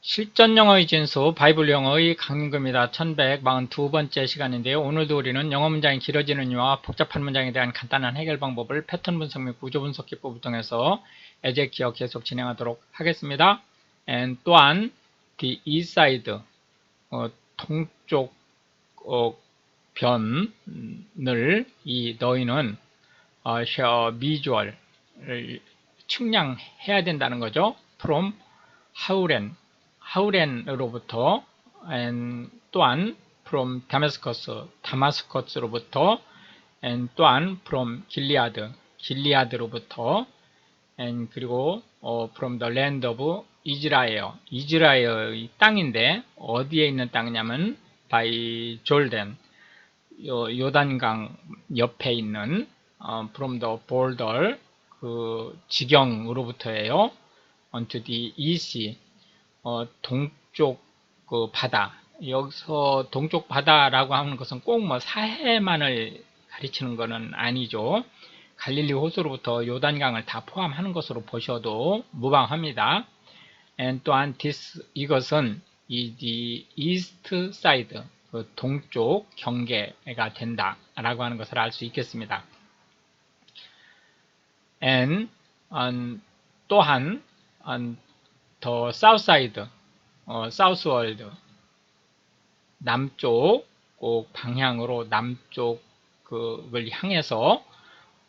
실전 영어의 진수 바이블 영어의 강림구입니다. 1142번째 시간인데요. 오늘도 우리는 영어 문장이 길어지는 이유와 복잡한 문장에 대한 간단한 해결 방법을 패턴 분석 및 구조 분석 기법을 통해서 예제 기억 계속 진행하도록 하겠습니다. 또한 the east side 동쪽 변을 이 너희는 shall visual 측량해야 된다는 거죠. from 하우렌으로부터 또한 from 다마스커스로부터 또한 from 길리아드로부터 그리고 from the land of 이스라엘의 땅인데 어디에 있는 땅이냐면 by Jordan 요단강 옆에 있는 from the border 그 지경으로부터예요. onto the east 동쪽 그 바다. 여기서 동쪽 바다라고 하는 것은 꼭 뭐 사해만을 가리키는 것은 아니죠. 갈릴리 호수로부터 요단강을 다 포함하는 것으로 보셔도 무방합니다. 또한 이것은 the east side 그 동쪽 경계가 된다라고 하는 것을 알 수 있겠습니다. 또한 더 사우스사이드, 사우스월드, 남쪽 방향으로 남쪽을 향해서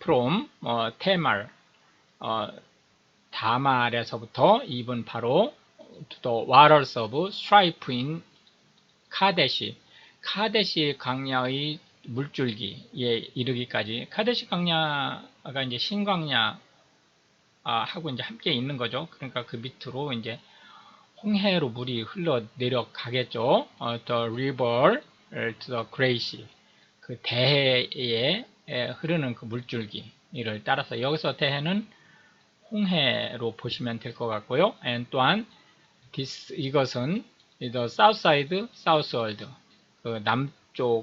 from 테말, 다말에서부터 even 바로 to the waters of strife in 카데시 강야의 물줄기에 이르기까지. 카데시 강야가 이제 신광야 하고 이제 함께 있는 거죠. 그러니까 그 밑으로 이제 홍해로 물이 흘러 내려가겠죠. The river to the Grace, 그 대해에 흐르는 그 물줄기를 따라서 여기서 대해는 홍해로 보시면 될 것 같고요. 또한 이것은 the south side, southward, 그 남쪽의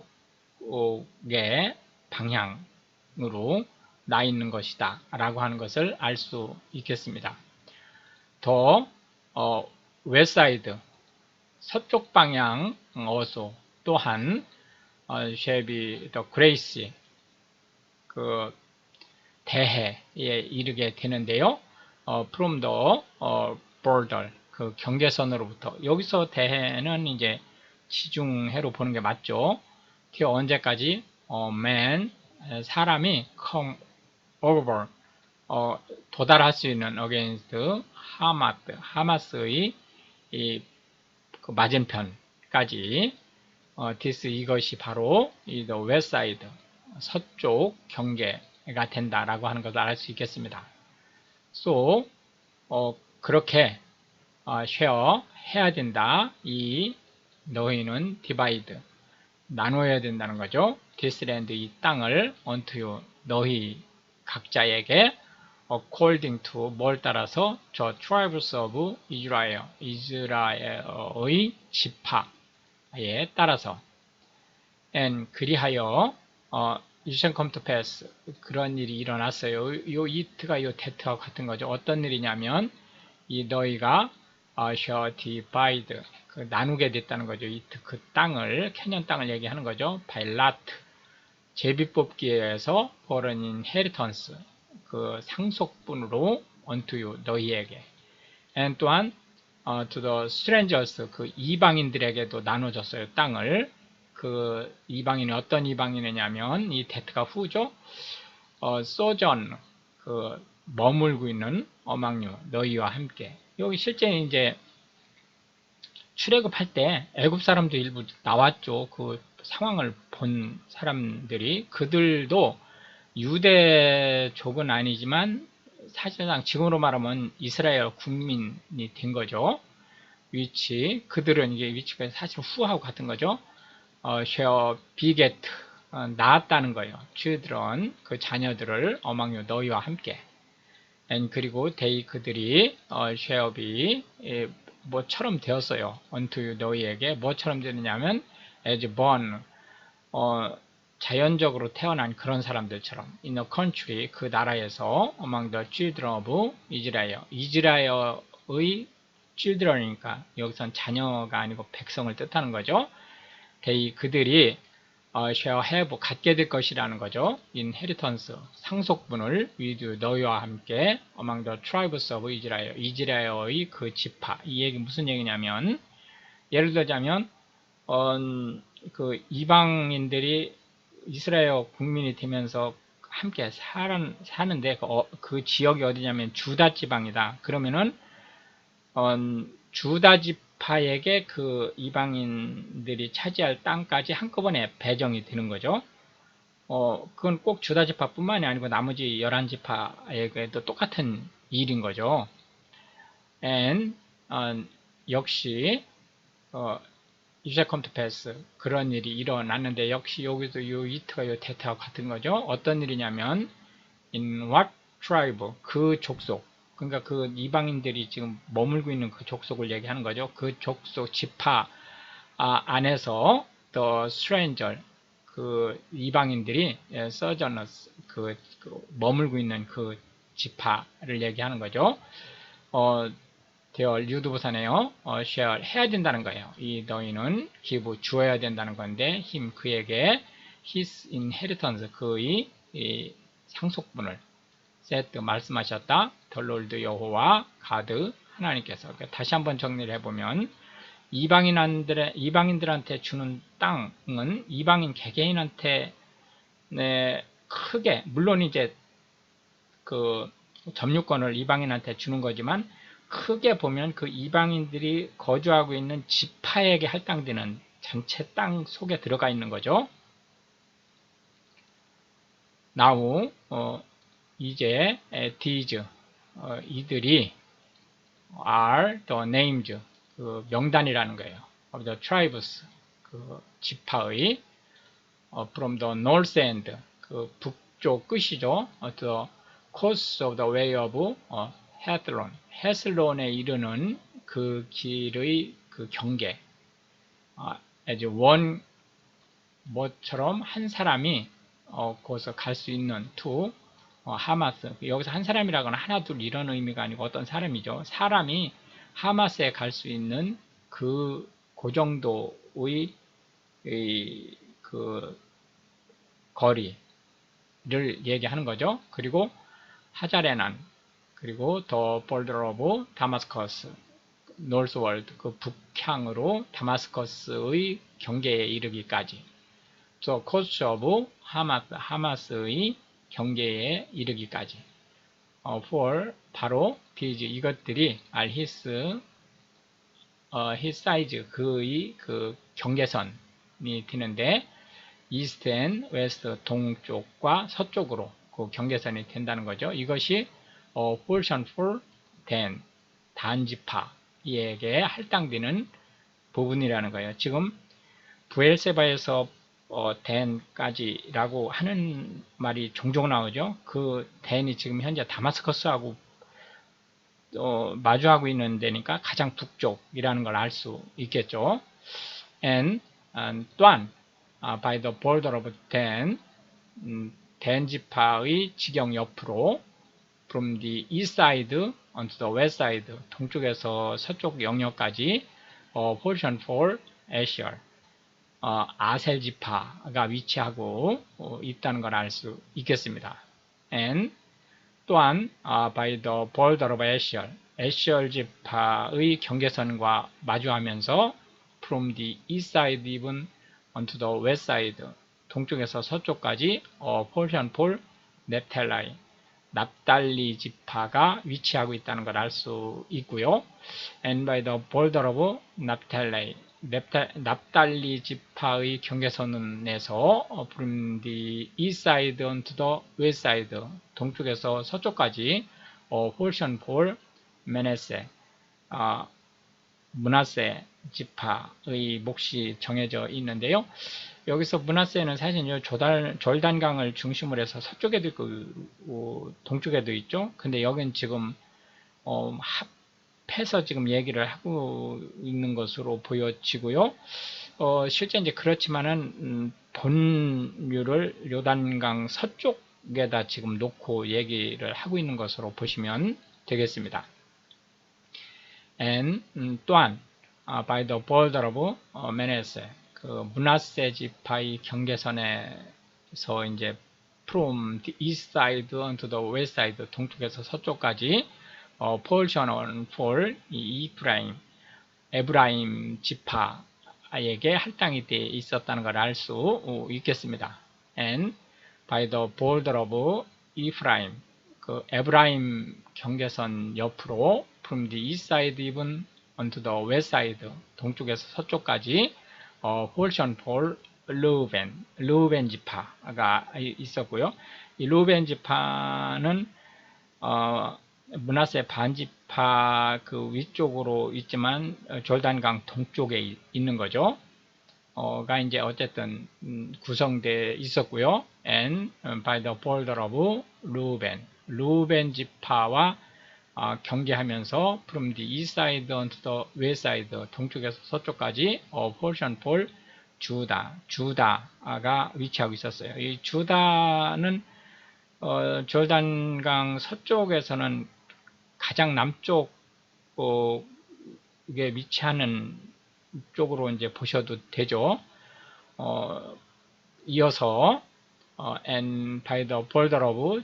방향으로 나 있는 것이다 라고 하는 것을 알 수 있겠습니다. 더 웨스트사이드, 서쪽 방향 어소 또한 shall be the grace, 그 대해에 이르게 되는데요. from the border, 그 경계선으로부터. 여기서 대해는 이제 지중해로 보는 게 맞죠. 언제까지 man, 사람이 come over, 도달할 수 있는 against 하마스의 그 맞은편까지. 이것이 바로 the west side, 서쪽 경계가 된다라고 하는 것을 알 수 있겠습니다. So, 그렇게 share 해야 된다. 이 너희는 divide, 나눠야 된다는 거죠. this land, 이 땅을 unto you, 너희 각자에게 according to 뭘 따라서 the tribes of Israel, 이스라엘의 지파에 따라서. and 그리하여 it shall come to pass, 그런 일이 일어났어요. 요 it가 요 that와 같은 거죠. 어떤 일이냐면 이 너희가 shall divide, 그 나누게 됐다는 거죠. 그 땅을, 캐년 땅을 얘기하는 거죠. by lot, 제비뽑기에 의해서 for an inheritance, 그 상속분으로 unto you, 너희에게. 또한 to the strangers, 그 이방인들에게도 나눠줬어요. 땅을. 그 이방인이 어떤 이방인이냐면 이 that가 후죠. sojourn, 그 머물고 있는 among you, 너희와 함께. 여기 실제 이제 출애굽할 때 애굽 사람도 일부 나왔죠. 그 상황을 본 사람들이. 그들도 유대족은 아니지만 사실상 지금으로 말하면 이스라엘 국민이 된 거죠. 그들은 이게 위치가 사실 후하고 같은 거죠. shall beget, 낳았다는 거예요. children, 그 자녀들을 among you, 너희와 함께. 그리고 그들이 shall be, 뭐처럼 되었어요. unto you, 너희에게. 뭐처럼 되느냐면 as born, 자연적으로 태어난 그런 사람들처럼. in a country, 그 나라에서 among the children of Israel, 이스라엘의 children이니까 여기선 자녀가 아니고 백성을 뜻하는 거죠. 그들이 shall have 갖게 될 것이라는 거죠. inheritance 상속분을 with 너희와 함께 among the tribes of Israel 이스라엘의 그 지파. 이 얘기 무슨 얘기냐면 예를 들자면 그 이방인들이 이스라엘 국민이 되면서 함께 사는데 그 지역이 어디냐면 주다 지방이다. 그러면은 주다 지파에게 그 이방인들이 차지할 땅까지 한꺼번에 배정이 되는 거죠. 그건 꼭 주다 지파뿐만이 아니고 나머지 11지파에게도 똑같은 일인 거죠. and 역시 you shall come to pass 그런 일이 일어났는데 역시 여기도 요 it가 요 that하고 같은 거죠. 어떤 일이냐면 in what tribe 그 족속 그러니까 그 이방인들이 지금 머물고 있는 그 족속을 얘기하는 거죠. 그 족속 지파 안에서 the stranger 그 이방인들이 sojourners 그 머물고 있는 그 지파를 얘기하는 거죠. 되어 유두부사네요. share 해야 된다는 거예요. 이 너희는 기부 주어야 된다는 건데 그에게 his inheritance 그의 상속분을 set 말씀하셨다. the Lord 여호와 가드 하나님께서. 다시 한번 정리를 해보면 이방인들한테 주는 땅은 이방인 개개인한테 크게 물론 이제 그 점유권을 이방인한테 주는 거지만 크게 보면 그 이방인들이 거주하고 있는 지파에게 할당되는 전체 땅 속에 들어가 있는 거죠. now 이제 these 이들이 are the names 그 명단이라는 거예요. of the tribes 그 지파의 from the north end 그 북쪽 끝이죠. the course of the way of 헷론 헷론에 이르는 그 길의 그 경계 as one 뭐처럼 한 사람이 거기서 갈 수 있는 to 하마스 여기서 한 사람이라거나 하나 둘 이런 의미가 아니고 어떤 사람이죠. 사람이 하마스에 갈 수 있는 그 정도의 그 거리를 얘기하는 거죠. 그리고 하자레난 그리고 더 볼더 오브 다마스커스 노스월드 그 북향으로 다마스커스의 경계에 이르기까지 또 코스 오브 하마스의 경계에 이르기까지 for 바로 these 이것들이 are his size 그의 그 경계선이 되는데 east and west 동쪽과 서쪽으로 그 경계선이 된다는 거죠. 이것이 portion for Dan 단지파에게 할당되는 부분이라는 거예요. 지금 부엘세바에서 댄까지라고 하는 말이 종종 나오죠. 그 댄이 지금 현재 다마스커스하고 마주하고 있는 데니까 가장 북쪽이라는 걸 알 수 있겠죠. and 또한 by the border of Dan 댄 지파의 지경 옆으로 from the east side onto the west side 동쪽에서 서쪽 영역까지 portion for Asher 아셀 지파가 위치하고 있다는 걸 알 수 있겠습니다. and 또한 by the border of Asher Asher 지파의 경계선과 마주하면서 from the east side even onto the west side 동쪽에서 서쪽까지 portion for Naphtali 납달리 지파가 위치하고 있다는 걸 알 수 있고요. and by the border of Naphtali 납달리 지파의 경계선에서 from the east side onto the west side 동쪽에서 서쪽까지 portion for Manasseh 므낫세 지파의 몫이 정해져 있는데요. 여기서 므낫세는 사실 졸단강을 중심으로 해서 서쪽에도 있고 동쪽에도 있죠. 근데 여기는 지금 합해서 지금 얘기를 하고 있는 것으로 보여지고요. 실제 이제 그렇지만은 본류를 요단강 서쪽에다 지금 놓고 얘기를 하고 있는 것으로 보시면 되겠습니다. and 또한 by the border of Manasseh, 그 므낫세 지파의 경계선에서 이제 from the east side onto the west side, 동쪽에서 서쪽까지 portion for 이 에브라임 지파에게 할당이 되어 있었다는 걸 알 수 있겠습니다. And by the border of Ephraim, 그 에브라임 경계선 옆으로 from the east side even onto the west side, 동쪽에서 서쪽까지 portion for 르우벤 지파가 있었고요. 이 르우벤 지파는 므낫세 반지파 그 위쪽으로 있지만 졸단강 동쪽에 있는 거죠. 가 이제 어쨌든 구성되어 있었고요. And by the border of 르우벤 지파와 경계하면서 from the east side onto the west side, 동쪽에서 서쪽까지 portion for 주다가 위치하고 있었어요. 이 주다는 졸단강 서쪽에서는 가장 남쪽에 위치하는 쪽으로 이제 보셔도 되죠. 이어서 and by the border of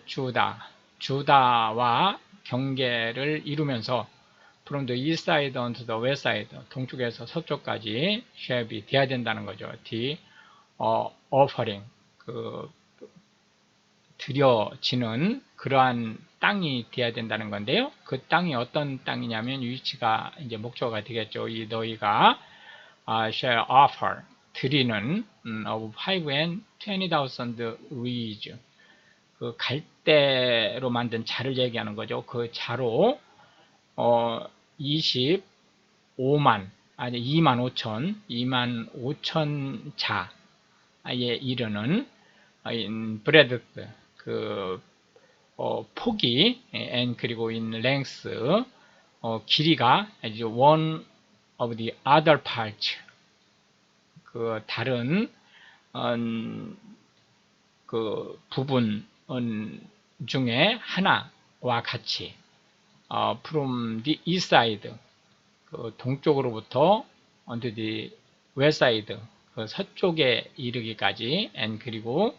주다와 경계를 이루면서 from the east side onto the west side, 동쪽에서 서쪽까지 shall be 돼야 된다는 거죠. the offering, 그 드려지는 그러한 땅이 돼야 된다는 건데요. 그 땅이 어떤 땅이냐면 위치가 이제 목적어가 되겠죠. 이 너희가 shall offer, 드리는 of 5 and 20,000 reeds, 그 갈대로 만든 자를 얘기하는 거죠. 그 자로 25만, 아니 2만 5천 자에 이르는 브레드, 그 폭이 and 그리고 in length, 길이가 one of the other parts, 그 다른 그 부분 중에 하나와 같이 from the east side, 그 동쪽으로부터 onto the west side, 그 서쪽에 이르기까지 and 그리고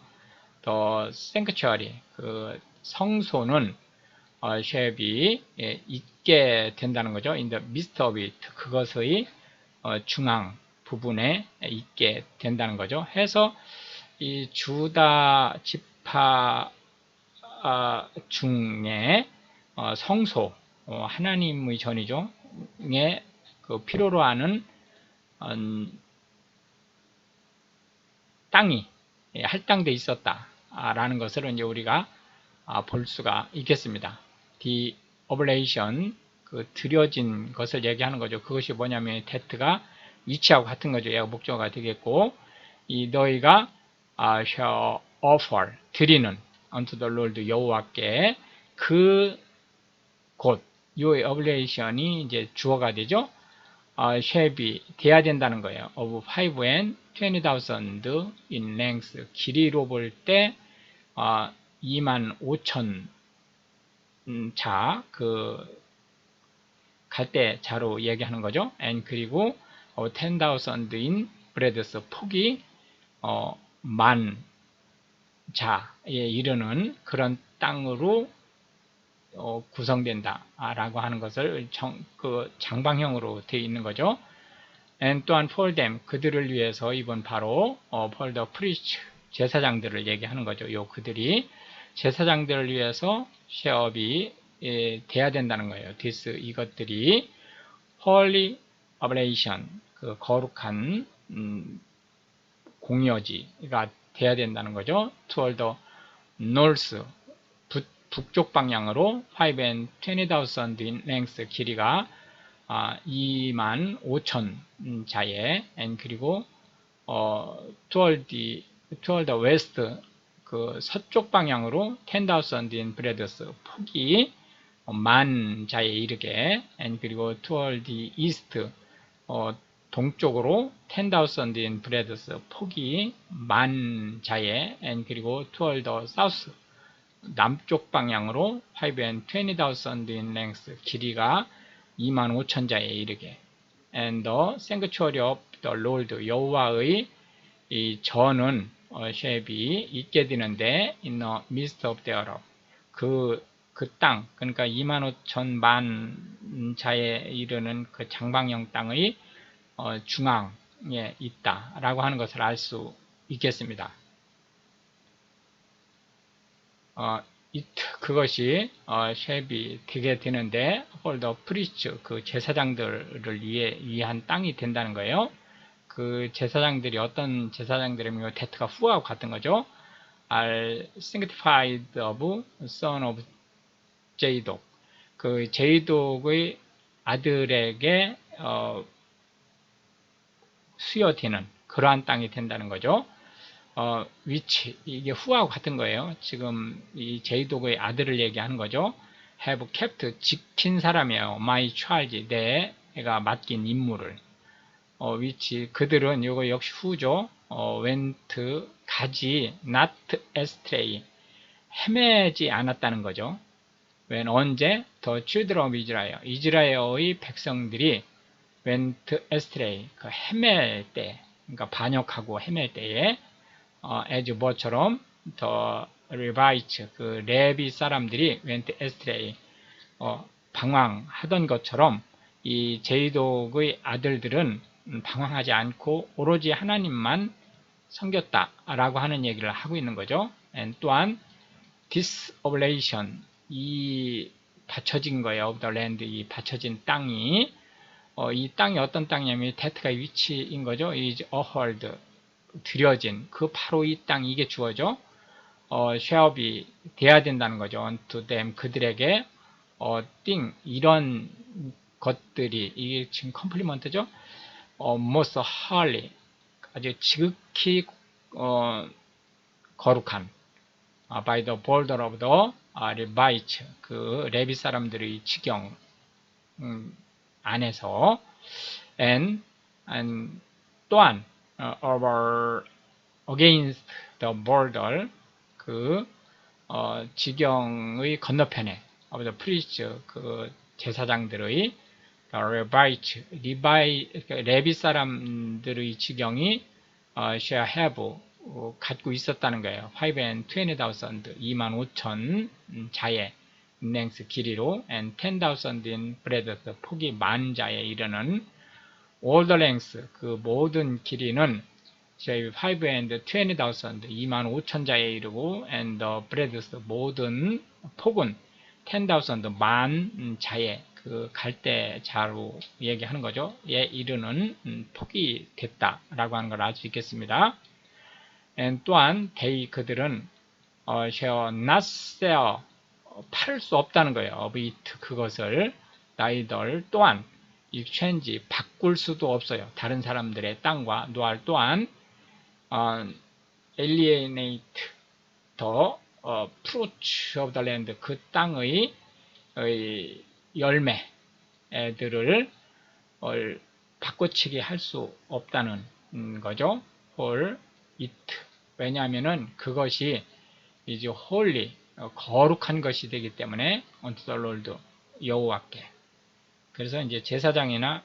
the sanctuary, 그 성소는 shall be 있게 된다는 거죠. in the midst of it, 그것의 중앙 부분에 있게 된다는 거죠. 해서 이 주다 지파 중에 성소, 하나님의 전이죠. 에 그 필요로 하는 땅이 할당되어 있었다라는 것을 이제 우리가 볼 수가 있겠습니다. The oblation, 그 드려진 것을 얘기하는 거죠. 그것이 뭐냐면 that가 위치하고 같은 거죠. 얘가 목적어가 되겠고, 이 너희가 shall offer, 드리는 unto the Lord, 여호와께 그 곳, 요 oblation이 이제 주어가 되죠. shall be, 돼야 된다는 거예요. of 5 and 20,000 in length, 길이로 볼 때 25,000 자, 그 갈대 자로 얘기하는 거죠. and 그리고 10,000 in breadth, 폭이 만 자에 이르는 그런 땅으로 구성된다 라고 하는 것을 그 장방형으로 되어 있는 거죠. and 또한 for them, 그들을 위해서, 이번 바로 for the priest, 제사장들을 얘기하는 거죠. 요 그들이 제사장들을 위해서 shall be 돼야 된다는 거예요. this, 이것들이 holy oblation, 그 거룩한 공여지가 돼야 된다는 거죠. toward the north, 북쪽 방향으로 5 and 20,000 in length, 길이가 25,000 자에 and 그리고 toward the west, 그 서쪽 방향으로 10,000 in breadth, 폭이 만 자에 이르게 and 그리고 toward the east, 동쪽으로 10,000 in breadth, 폭이 만 자에 and 그리고 toward the south, 남쪽 방향으로 5 and 20,000 in length, 길이가 25,000자에 이르게. And the sanctuary of the Lord, 여호와의 이 전은 shall be 있게 되는데 in the midst of thereof, 그 땅, 그러니까 25,000만 자에 이르는 그 장방형 땅의 중앙에 있다라고 하는 것을 알 수 있겠습니다. 그것이 shall be 되게 되는데 for the priest, 그 제사장들을 위한 땅이 된다는 거예요. 그 제사장들이 어떤 제사장들이면 데트가 후하고 같은 거죠. are sanctified of son of 제이독, 그 제이독의 아들에게 수여되는 그러한 땅이 된다는 거죠. which, 이게 후하고 같은 거예요. 지금 이 제이독의 아들을 얘기하는 거죠. have kept, 지킨 사람이에요. my charge, 내가 맡긴 임무를. which, 그들은 이거 역시 후죠. went, 가지, not astray, 헤매지 않았다는 거죠. when, 언제? the children of Israel, 이스라엘의 백성들이 went astray, 그 헤맬 때, 그러니까 반역하고 헤맬 때에 as 뭐처럼 the Levites, 그 레비 사람들이 went astray, 방황하던 것처럼 이 제이독의 아들들은 방황하지 않고 오로지 하나님만 섬겼다라고 하는 얘기를 하고 있는 거죠. and 또한 disoblation, 이 받쳐진 거예요. of the land, 이 받쳐진 땅이 이 땅이 어떤 땅이냐면 데트가 위치인 거죠. is ahold, 들여진, 그 바로 이 땅, 이게 주어져 shall be 돼야 된다는 거죠. unto them, 그들에게 thing, 이런 것들이, 이게 지금 컴플리먼트죠. most holy, 아주 지극히 거룩한, by the border of the Levites, 그 레비 사람들의 지경 안에서, and 또한 over against the border, 그 지경의 건너편에 of the priests, 그 제사장들의 Levites, 레비 사람들의 지경이 shall have, 갖고 있었다는 거예요. 520,000, 25,000 자의 length, 길이로, and 10,000 in breadth, 폭이 10,000자에 이르는 all the length, 그 모든 길이는 520,000, 25,000자에 이르고, and the breadth, 모든 폭은 10,000, 10,000자에, 그 갈대자로 얘기하는 거죠. 에 이르는 폭이 됐다라고 하는 걸 알 수 있겠습니다. and 또한 they, 그들은 shall not sell, 팔을 수 없다는 거예요. of it, 그것을 neither, 또한 exchange, 바꿀 수도 없어요. 다른 사람들의 땅과 nor, 또한 alienate the fruit of the land, 그 땅의 열매들을 바꿔치기 할 수 없다는 거죠. for it, 왜냐하면은 그것이 이제 holy, 거룩한 것이 되기 때문에 unto the Lord, 여호와께. 그래서 이제 제사장이나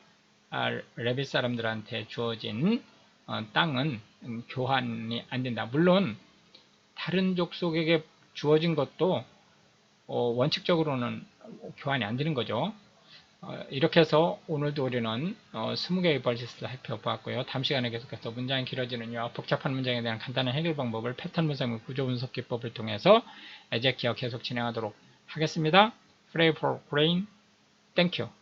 레위 사람들한테 주어진 땅은 교환이 안 된다. 물론 다른 족속에게 주어진 것도 원칙적으로는 교환이 안 되는 거죠. 이렇게 해서 오늘도 우리는 20개의 벌시스를 살펴보았고요. 다음 시간에 계속해서 문장이 길어지는요, 복잡한 문장에 대한 간단한 해결 방법을 패턴 분석 및 구조 분석 기법을 통해서 에제키어 계속 진행하도록 하겠습니다. Pray for grain. Thank you.